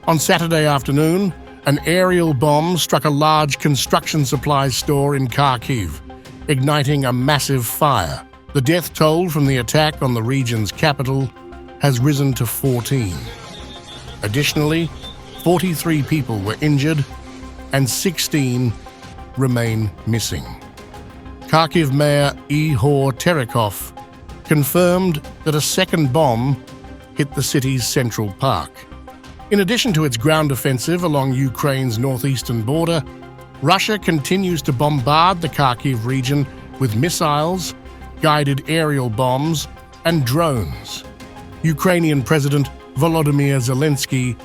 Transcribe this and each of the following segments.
On Saturday afternoon, an aerial bomb struck a large construction supplies store in Kharkiv, igniting a massive fire. The death toll from the attack on the region's capital has risen to 14. Additionally, 43 people were injured and 16 remain missing. Kharkiv Mayor Ihor Terekov confirmed that a second bomb hit the city's central park. In addition to its ground offensive along Ukraine's northeastern border, Russia continues to bombard the Kharkiv region with missiles, guided aerial bombs, and drones. Ukrainian President Volodymyr Zelenskyy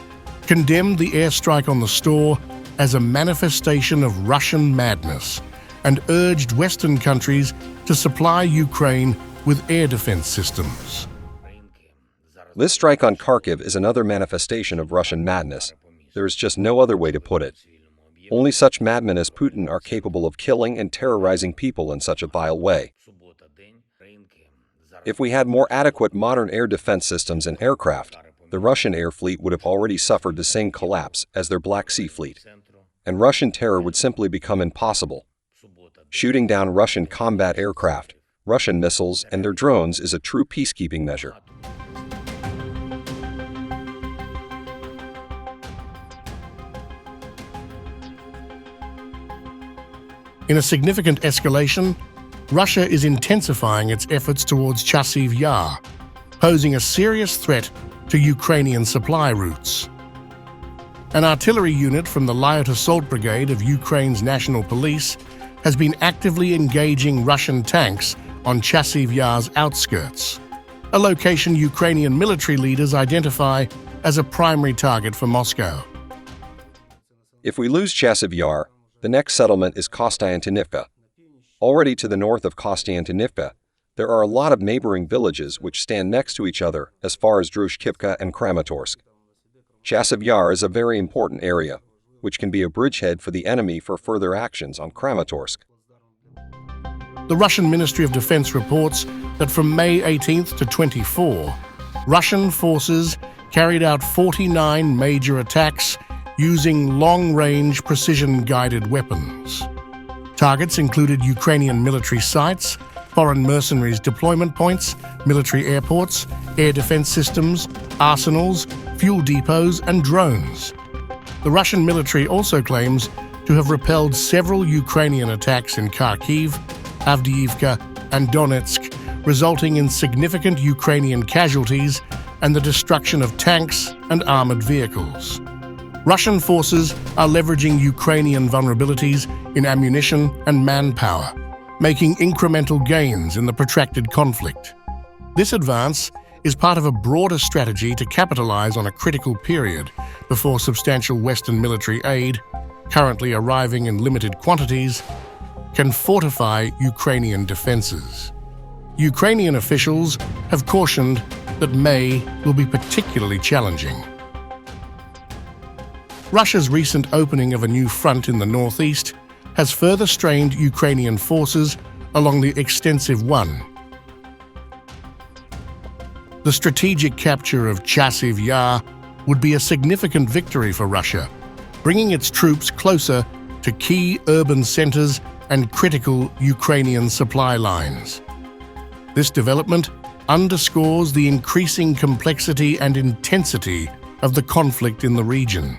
condemned the airstrike on the store as a manifestation of Russian madness and urged Western countries to supply Ukraine with air defense systems. This strike on Kharkiv is another manifestation of Russian madness. There is just no other way to put it. Only such madmen as Putin are capable of killing and terrorizing people in such a vile way. If we had more adequate modern air defense systems and aircraft, the Russian air fleet would have already suffered the same collapse as their Black Sea fleet, and Russian terror would simply become impossible. Shooting down Russian combat aircraft, Russian missiles, and their drones is a true peacekeeping measure. In a significant escalation, Russia is intensifying its efforts towards Chasiv Yar, posing a serious threat to Ukrainian supply routes. An artillery unit from the Light Assault Brigade of Ukraine's National Police has been actively engaging Russian tanks on Chasiv Yar's outskirts, a location Ukrainian military leaders identify as a primary target for Moscow. If we lose Chasiv Yar, the next settlement is Kostiantynivka. Already to the north of Kostiantynivka, there are a lot of neighboring villages which stand next to each other as far as Druzhkivka and Kramatorsk. Chasiv Yar is a very important area, which can be a bridgehead for the enemy for further actions on Kramatorsk. The Russian Ministry of Defense reports that from May 18th to 24, Russian forces carried out 49 major attacks using long-range precision-guided weapons. Targets included Ukrainian military sites, foreign mercenaries' deployment points, military airports, air defense systems, arsenals, fuel depots, and drones. The Russian military also claims to have repelled several Ukrainian attacks in Kharkiv, Avdiivka, and Donetsk, resulting in significant Ukrainian casualties and the destruction of tanks and armored vehicles. Russian forces are leveraging Ukrainian vulnerabilities in ammunition and manpower, making incremental gains in the protracted conflict. This advance is part of a broader strategy to capitalize on a critical period before substantial Western military aid, currently arriving in limited quantities, can fortify Ukrainian defenses. Ukrainian officials have cautioned that May will be particularly challenging. Russia's recent opening of a new front in the northeast has further strained Ukrainian forces along the extensive one. The strategic capture of Chasiv Yar would be a significant victory for Russia, bringing its troops closer to key urban centers and critical Ukrainian supply lines. This development underscores the increasing complexity and intensity of the conflict in the region.